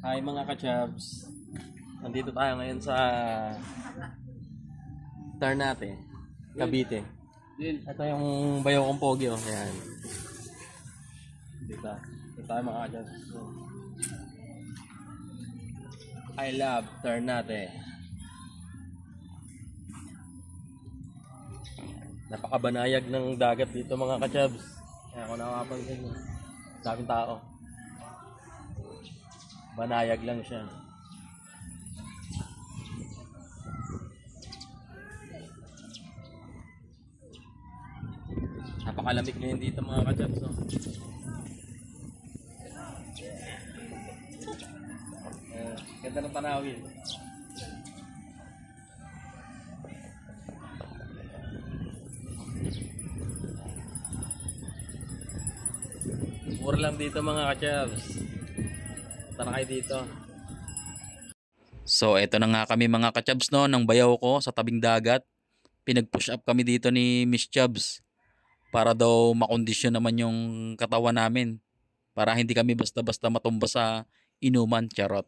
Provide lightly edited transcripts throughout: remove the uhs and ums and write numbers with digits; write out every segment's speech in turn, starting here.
Hi mga ka-chabs. Nandito tayo ngayon sa Ternate, Cavite. Ito yung bayaw kong pogi, oh. Ayan. Dito tayo mga ka-chabs. I love Ternate. Napakabanayag ng dagat dito mga ka-chabs. Kaya kung nakapansin, daming tao. Banayag lang siya. Napakalamig ngayon dito mga ka-chabs, oh. Ganda ng panawin. Mura lang dito mga ka-chabs. Tara kayo dito. So eto na nga kami mga ka-chabs, no, ng bayaw ko sa tabing dagat. Pinag-push up kami dito ni Miss Chabs para daw makondisyon naman yung katawan namin, para hindi kami basta-basta matumba sa inuman. Charot.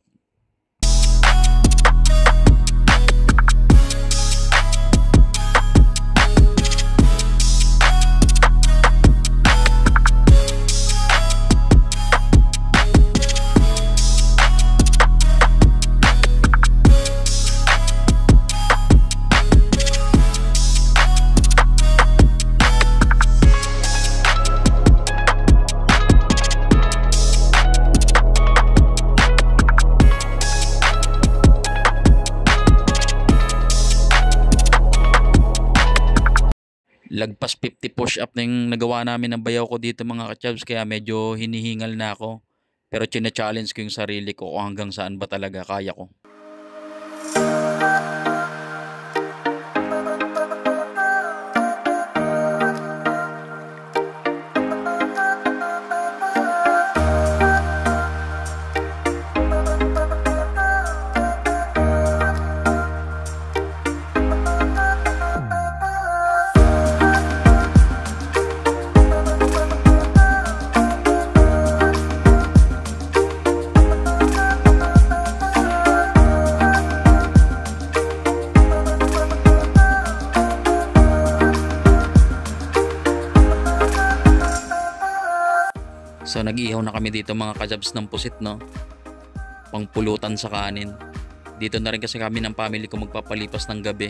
Lagpas 50 push up na yung nagawa namin ng bayaw ko dito mga ka-chabs, kaya medyo hinihingal na ako. Pero china-challenge ko yung sarili ko kung hanggang saan ba talaga kaya ko. So nag-ihaw na kami dito mga ka-chabs ng pusit, no, pangpulutan sa kanin. Dito na rin kasi kami ng family ko magpapalipas ng gabi.